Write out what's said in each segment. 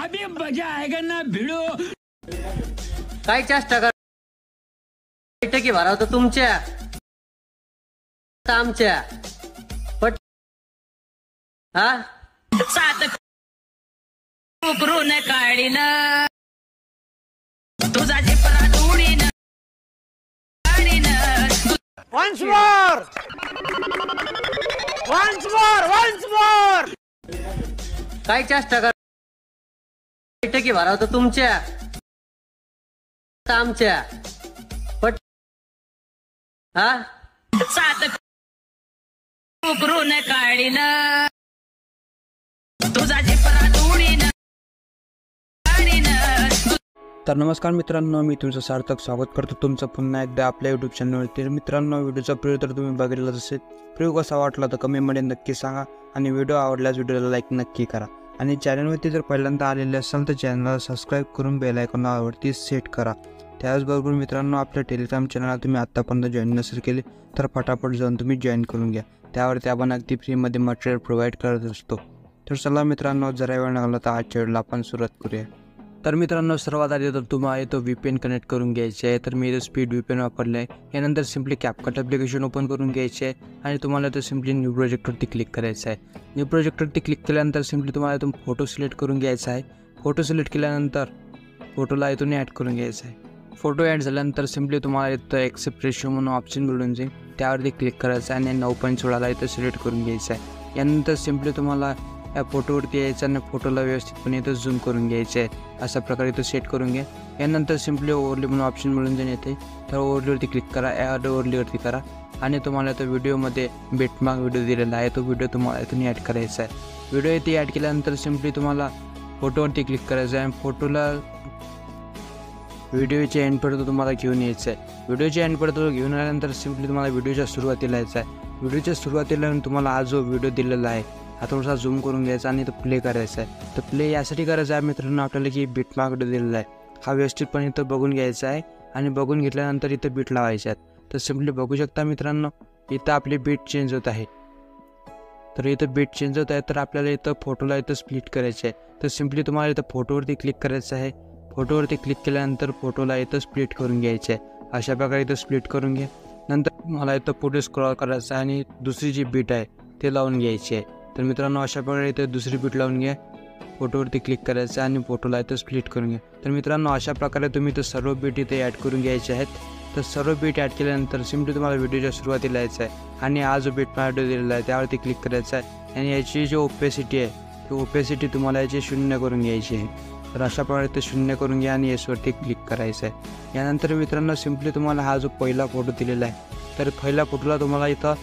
अभी मजा आएगा ना भिड़ो। काय चेष्टा कर बैठकी भरावतो तुमच्या आमच्या पट हा सात उकरून काढीन तुझा झिपरा धुडीन काढीन once more काय चेष्टा कर बैठकी भरावतो तुमच्या आमच्या पट हा सात उकरून काढीन तुझा झिपरा धुडीन काढीन। तर नमस्कार मित्रांनो, मी तुमचं सार्थक स्वागत करतो तुमचं पुन्हा एकदा आपल्या यूट्यूब चॅनलवरती। तर मित्रांनो, व्हिडिओचा प्रिव्ह्यू तर तुम्ही बघितलाच असेल। प्रिव्ह्यू कसा वाटला तर कमेंटमध्ये नक्की सांगा आणि व्हिडिओ आवडल्यास व्हिडिओला लाईक नक्की करा आणि चॅनलवरती जर पहिल्यांदा आलेले असाल तर चॅनलला सबस्क्राईब करून बेल आयकॉनवरती सेट करा। त्याचबरोबर मित्रांनो, आपल्या टेलिग्राम चॅनलला तुम्ही आत्तापर्यंत जॉईन नसेल केले तर फटाफट जाऊन तुम्ही जॉईन करून घ्या। त्यावरती आपण अगदी फ्रीमध्ये मटेरियल प्रोव्हाइड करत असतो। तर चला मित्रांनो, जरा वेळ लागला तर आजच्या व्हिडिओला आपण सुरुवात करूया। तर मित्रांनो, सर्वात आधी तर तुम्हाला तो VPN कनेक्ट करून घ्यायचे आहे। तर मी इथं स्पीड VPN वापरलं आहे। यानंतर सिम्पली CapCut ॲप्लिकेशन ओपन करून घ्यायचे आहे आणि तुम्हाला तो सिम्पली न्यू प्रोजेक्टवरती क्लिक करायचं आहे। न्यू प्रोजेक्टवरती क्लिक केल्यानंतर सिम्पली तुम्हाला इथून फोटो सिलेक्ट करून घ्यायचा आहे। फोटो सिलेक्ट केल्यानंतर फोटोला इथून ॲड करून घ्यायचा आहे। फोटो ॲड झाल्यानंतर सिम्पली तुम्हाला इथं एक्सेप्ट रेशो म्हणून ऑप्शन मिळून जाईल, त्यावरती क्लिक करायचं आहे आणि 9.16ला इथं सिलेक्ट करून घ्यायचं आहे। यानंतर सिम्पली तुम्हाला या फोटोवरती यायचं आणि फोटोला व्यवस्थितपणे इथं झूम करून घ्यायचं आहे। अशा प्रकारे इथं सेट करून घ्या। यानंतर सिम्पली ओव्हरले म्हणून ऑप्शन मिळून जाईल येते, तर ओव्हरलेवरती क्लिक करा, ॲड ओव्हरलेवरती करा आणि तुम्हाला तो व्हिडिओमध्ये बेटमार्क व्हिडिओ दिलेला आहे, तो व्हिडिओ तुम्हाला इथून ॲड करायचा आहे। व्हिडिओ इथे ॲड केल्यानंतर सिम्पली तुम्हाला फोटोवरती क्लिक करायचं आहे। फोटोला व्हिडिओच्या एंडपर्यंत तुम्हाला घेऊन यायचं आहे। व्हिडिओच्या एंडपर्यंत घेऊन आल्यानंतर सिम्पली तुम्हाला व्हिडिओच्या सुरुवातीला यायचं आहे। व्हिडिओच्या सुरुवातीला तुम्हाला हा जो व्हिडिओ दिलेला आहे हा थोडासा झूम करून घ्यायचा आणि तो प्ले करायचा आहे। तर प्ले यासाठी करायचं आहे मित्रांनो, आपल्याला की बीटमार्क व्हिडिओ दिलेला आहे हा व्यवस्थितपणे इथं बघून घ्यायचा आहे आणि बघून घेतल्यानंतर इथं बीट लावायचे आहेत। तर सिम्पली बघू शकता मित्रांनो, इथं आपली बीट चेंज होत आहे। तर इथं बीट चेंज होत आहे, तर आपल्याला इथं फोटोला इथं स्प्लिट करायचे आहे। तर सिम्पली तुम्हाला इथं फोटोवरती क्लिक करायचं आहे। फोटोवरती क्लिक केल्यानंतर फोटोला इथं स्प्लिट करून घ्यायचे आहे। अशा प्रकारे इथं स्प्लिट करून घ्या। नंतर मला इथं पुढे स्क्रॉल करायचं आहे आणि दुसरी जी बीट आहे ते लावून घ्यायची आहे। तर मित्रांनो, अशा प्रकारे इथं दुसरी बीट लावून घ्या। फोटोवरती क्लिक करायचं आणि फोटोला इथं स्प्लिट करून घ्या। तर मित्रांनो, अशा प्रकारे तुम्ही इथं सर्व बीट इथे ॲड करून घ्यायचे आहेत। तर सर्व बीट ॲड केल्यानंतर सिम्पली तुम्हाला व्हिडिओच्या सुरुवातीला यायचं आहे आणि हा जो बीट व्हिडिओ दिलेला आहे त्यावरती क्लिक करायचा आहे आणि याची जी ओपेसिटी आहे ती ओपेसिटी तुम्हाला याची 0 करून घ्यायची आहे। तर अशा प्रकारे ते 0 करून घ्या आणि याच्यावरती क्लिक करायचं आहे। यानंतर मित्रांनो, सिम्पली तुम्हाला हा जो पहिला फोटो दिलेला आहे तर पहिल्या फोटोला तुम्हाला इथं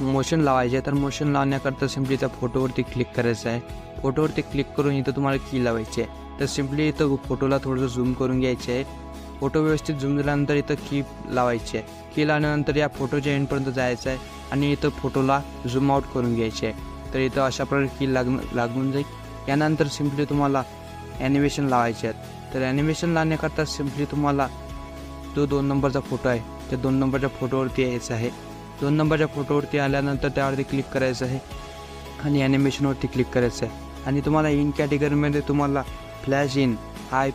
मोशन लावायचे आहे। तर मोशन लावण्याकरता सिम्पली त्या फोटोवरती क्लिक करायचं आहे। फोटोवरती क्लिक करून इथं तुम्हाला की लावायची आहे। तर सिम्पली इथं फोटोला थोडंसं झूम करून घ्यायचे आहे। फोटो व्यवस्थित झूम झाल्यानंतर इथं की लावायची आहे। की लावल्यानंतर या फोटोच्या एंडपर्यंत जायचं आहे आणि इथं फोटोला झूम आउट करून घ्यायचे आहे। तर इथं अशा प्रकारे की लागून जाईल। यानंतर सिम्पली तुम्हाला ॲनिमेशन लावायचे आहेत। तर ॲनिमेशन लावण्याकरता सिम्पली तुम्हाला जो 2 नंबरचा फोटो आहे त्या 2 नंबरच्या फोटोवरती यायचं आहे। 2 नंबरच्या फोटोवरती आल्यानंतर त्यावरती क्लिक करायचं आहे आणि ॲनिमेशनवरती क्लिक करायचं आहे आणि तुम्हाला इन कॅटेगरीमध्ये तुम्हाला फ्लॅश इन हा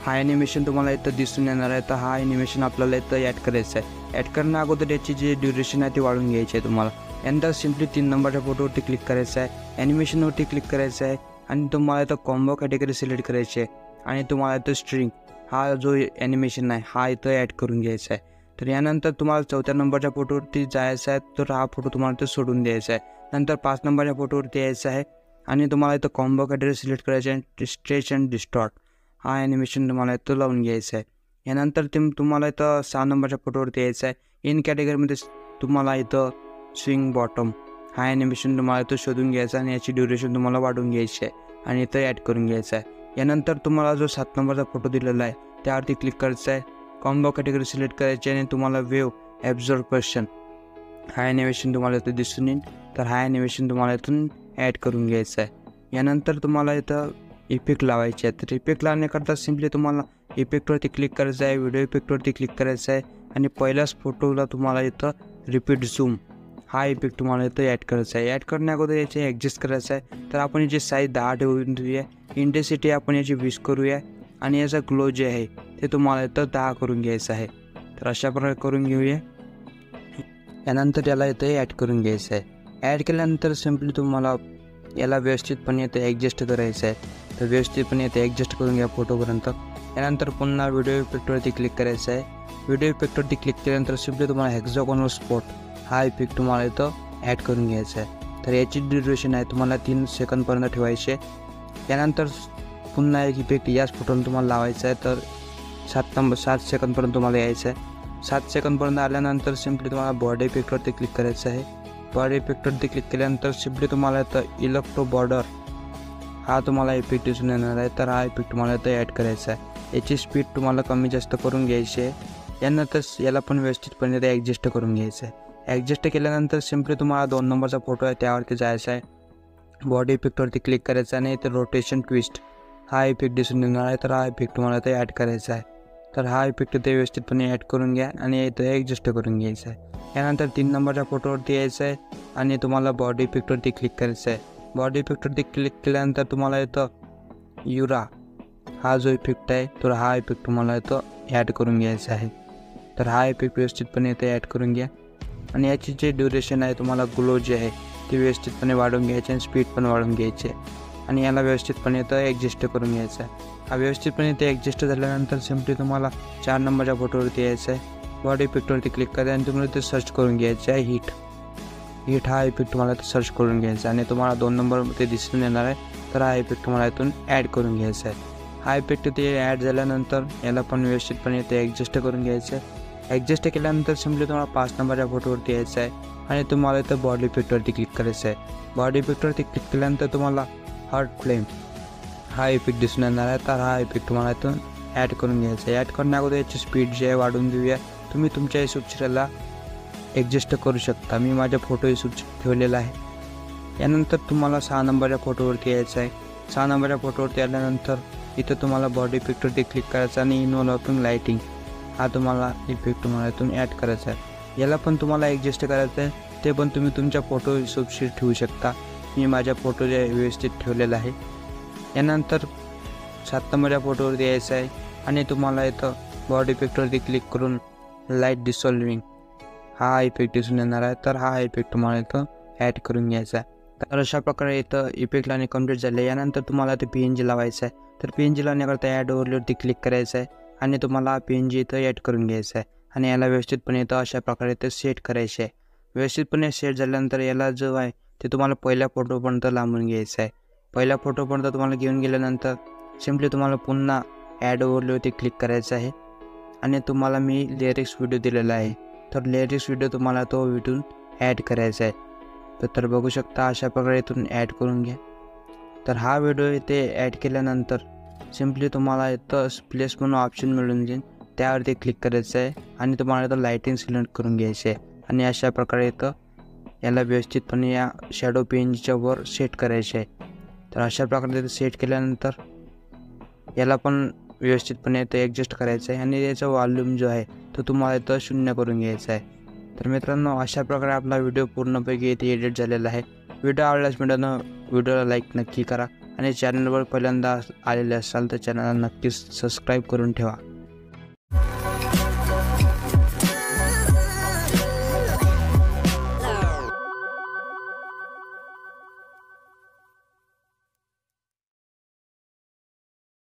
ॲनिमेशन तुम्हाला इथं दिसून येणार आहे। तर हा ॲनिमेशन आपल्याला इथं ॲड करायचं आहे। ॲड करण्या अगोदर याची जी ड्युरेशन आहे ती वाढून घ्यायची आहे तुम्हाला। यानंतर सिम्पली 3 नंबरच्या फोटोवरती क्लिक करायचं आहे, ॲनिमेशनवरती क्लिक करायचं आहे आणि तुम्हाला इथं कॉम्बो कॅटेगरी सिलेक्ट करायची आहे आणि तुम्हाला इथं स्ट्रिंग हा जो ॲनिमेशन आहे हा इथं ॲड करून घ्यायचा आहे। तर यानंतर तुम्हाला 4थ्या नंबरच्या फोटोवरती जायचं आहे, तर हा फोटो तुम्हाला इथं सोडून द्यायचा आहे। नंतर 5 नंबरच्या फोटोवरती यायचं आहे आणि तुम्हाला इथं कॉम्बो कॅटेगरी सिलेक्ट करायचे आहे, स्ट्रेच अँड डिस्टॉर्ट हा ॲनिमेशन तुम्हाला इथं लावून घ्यायचं आहे। यानंतर तुम्हाला इथं 6 नंबरच्या फोटोवरती यायचं आहे। इन कॅटेगरीमध्ये तुम्हाला इथं स्विंग बॉटम हा ॲनिमेशन तुम्हाला इथं शोधून घ्यायचा आणि याची ड्युरेशन तुम्हाला वाढवून घ्यायची आहे आणि इथं ॲड करून घ्यायचं आहे। यानंतर तुम्हाला जो 7 नंबरचा फोटो दिलेला आहे त्यावरती क्लिक करायचं आहे, कॉम्बो कॅटेगरी सिलेक्ट करायची आणि तुम्हाला वेव ॲब्झॉर्प्शन हा ॲनिमेशन तुम्हाला इथं दिसून येईल। तर हा ॲनिमेशन तुम्हाला इथून ॲड करून घ्यायचा आहे। यानंतर तुम्हाला इथं इफेक्ट लावायचे आहे। तर इफेक्ट लावण्याकरता सिम्पली तुम्हाला इफेक्टवरती क्लिक करायचं आहे, व्हिडिओ इफेक्टवरती क्लिक करायचं आहे आणि पहिल्याच फोटोला तुम्हाला इथं रिपीट झूम हा इफेक्ट तुम्हाला इथं ॲड करायचा आहे. ॲड करण्या अगोदर याचे ॲडजस्ट करायचं आहे. तर आपण याची साईज 10 ठेवून देऊया. इंटेन्सिटी आपण याची 20 करूया आणि याचा ग्लो जे आहे ते तुम्हाला इथं 10 करून घ्यायचं आहे. तर अशा प्रकारे करून घेऊया. यानंतर याला इथं ॲड करून घ्यायचं आहे. ॲड केल्यानंतर सिम्पली तुम्हाला याला व्यवस्थितपणे इथं ॲडजस्ट करायचं आहे. तर व्यवस्थितपणे इथं ॲडजस्ट करून घ्या फोटोपर्यंत. यानंतर पुन्हा व्हिडिओ इफेक्टवरती क्लिक करायचं आहे. व्हिडिओ इफेक्टवरती क्लिक केल्यानंतर सिम्पली तुम्हाला हेक्सागोनल स्पॉट हा इफेक्ट तुम्हाला इथं ॲड करून घ्यायचा आहे. तर याची ड्युरेशन आहे तुम्हाला 3 सेकंदपर्यंत ठेवायची आहे. यानंतर पुन्हा एक इफेक्ट याच फोटोला तुम्हाला लावायचा आहे. तर 7 सेकंदपर्यंत तुम्हाला यायचं आहे. 7 सेकंदपर्यंत आल्यानंतर सिम्पली तुम्हाला बॉडी इफेक्टवरती क्लिक करायचं आहे. बॉडी इफेक्टवरती क्लिक केल्यानंतर सिम्पली तुम्हाला इथं इलेक्ट्रो बॉर्डर हा तुम्हाला इफेक्ट दिसून येणार आहे. तर हा इफेक्ट तुम्हाला इथं ॲड करायचा आहे. याची स्पीड तुम्हाला कमी जास्त करून घ्यायची आहे. यानंतर याला पण व्यवस्थितपणे ते ॲडजस्ट करून घ्यायचं आहे. ॲडजस्ट केल्यानंतर सिम्पली तुम्हाला 2 नंबरचा फोटो आहे त्यावरती जायचं आहे. बॉडी इफेक्टवरती क्लिक करायचं आणि इथं रोटेशन ट्विस्ट हा इफेक्ट दिसून येणार आहे. तर हा इफेक्ट तुम्हाला इथे ॲड करायचा आहे. तर हा इफेक्ट ते व्यवस्थितपणे ॲड करून घ्या आणि इथं ॲडजस्ट करून घ्यायचं आहे. यानंतर 3 नंबरच्या फोटोवरती यायचं आहे आणि तुम्हाला बॉडी इफेक्टवरती क्लिक करायचं आहे. बॉडी इफेक्टवरती क्लिक केल्यानंतर तुम्हाला इथं युरा हा जो इफेक्ट आहे तर हा इफेक्ट तुम्हाला इथं ॲड करून घ्यायचा आहे. तर हा इफेक्ट व्यवस्थितपणे इथे ॲड करून घ्या आणि याची जे ड्युरेशन आहे तुम्हाला ग्लो जे आहे ते व्यवस्थितपणे वाढवून घ्यायचे आणि स्पीड पण वाढवून घ्यायची आहे आणि याला व्यवस्थितपणे इथं ॲडजस्ट करून घ्यायचं आहे. हा व्यवस्थितपणे इथे ॲडजस्ट झाल्यानंतर सिम्पली तुम्हाला 4 नंबरच्या फोटोवरती यायचं आहे. बॉडी इफेक्टवरती क्लिक करा आणि तुम्हाला इथे सर्च करून घ्यायचं आहे हीट हा इफेक्ट तुम्हाला इथे सर्च करून घ्यायचा आणि तुम्हाला 2 नंबरमध्ये दिसून येणार आहे. तर हा इफेक्ट तुम्हाला इथून ॲड करून घ्यायचा आहे. हा इफेक्ट ते ॲड झाल्यानंतर याला पण व्यवस्थितपणे इथे ॲडजस्ट करून घ्यायचं आहे. ॲडजस्ट केल्यानंतर सिम्पली तुम्हाला 5 नंबरच्या फोटोवरती यायचं आहे आणि तुम्हाला इथं बॉडी इफेक्टवरती क्लिक करायचं आहे. बॉडी इफेक्टवरती क्लिक केल्यानंतर तुम्हाला हॉट फ्लेम हा इफेक्ट दिसून येणार आहे. तर हा इफेक्ट तुम्हाला इथून ॲड करून घ्यायचा आहे. ॲड करण्या अगोदर याची स्पीड जी आहे वाढवून देऊया. तुम्ही तुमच्या हिशोबाला ॲडजस्ट करू शकता. मी माझ्या फोटो हिशोब ठेवलेला आहे. यानंतर तुम्हाला 6 नंबरच्या फोटोवरती यायचं आहे. 6 नंबरच्या फोटोवरती आल्यानंतर इथं तुम्हाला बॉडी इफेक्टवरती क्लिक करायचं आणि इन्व्हॉल्विंग लाईटिंग हा तुम्हाला इफेक्ट तुम्हाला इथून ॲड करायचा आहे. याला पण तुम्हाला ॲडजस्ट करायचं आहे. ते पण तुम्ही तुमच्या फोटो हिशोबशी ठेवू शकता. मी माझ्या फोटो जे व्यवस्थित ठेवलेला आहे. यानंतर 7 नंबरच्या फोटोवरती यायचं आहे आणि तुम्हाला इथं बॉडी इफेक्टवरती क्लिक करून लाईट डिसॉल्विंग हा इफेक्ट दिसून येणार आहे. तर हा इफेक्ट तुम्हाला इथं ॲड करून घ्यायचा आहे. तर अशा प्रकारे इथं इफेक्ट लावणे कंप्लीट झाले. यानंतर तुम्हाला ते PNG लावायचं आहे. तर PNG लावण्याकरता ॲड ओव्हरलेवरती क्लिक करायचं आहे आणि तुम्हाला PNG इथं ॲड करून घ्यायचं आहे आणि याला व्यवस्थितपणे इथं अशा प्रकारे इथं सेट करायचे आहे. व्यवस्थितपणे सेट झाल्यानंतर याला जो आहे ते तुम्हाला पहिल्या फोटोपर्यंत लांबून घ्यायचं आहे. पहिल्या फोटोपर्यंत तुम्हाला घेऊन गेल्यानंतर सिम्पली तुम्हाला पुन्हा ॲड ओव्हरलेवरती क्लिक करायचं आहे आणि तुम्हाला मी लिरिक्स व्हिडिओ दिलेला आहे. तर लिरिक्स व्हिडिओ तुम्हाला तो इथून ॲड करायचा आहे. तर बघू शकता अशा प्रकारे इथून ॲड करून घ्या. तर हा व्हिडिओ इथे ॲड केल्यानंतर सिम्पली तुम्हाला इथं प्लेस म्हणून ऑप्शन मिळून जाईल. त्यावरती क्लिक करायचं आहे आणि तुम्हाला इथं लाईटिंग सिलेक्ट करून घ्यायची आहे आणि अशा प्रकारे इथं याला व्यवस्थितपणे या शॅडो PNGच्या वर सेट करायचे आहे. तर अशा प्रकारे इथं सेट केल्यानंतर याला पण व्यवस्थितपणे इथं ॲडजस्ट करायचं आहे आणि याचा वॉल्यूम जो आहे तो तुम्हाला इथं 0 करून घ्यायचा आहे. तर मित्रांनो अशा प्रकारे आपला व्हिडिओ पूर्णपैकी इथे एडिट झालेला आहे. व्हिडिओ आवडल्यास मित्रांनो व्हिडिओला लाईक नक्की करा आणि चॅनलवर पहिल्यांदा आलेले असाल तर चॅनलला नक्कीच सबस्क्राईब करून ठेवा.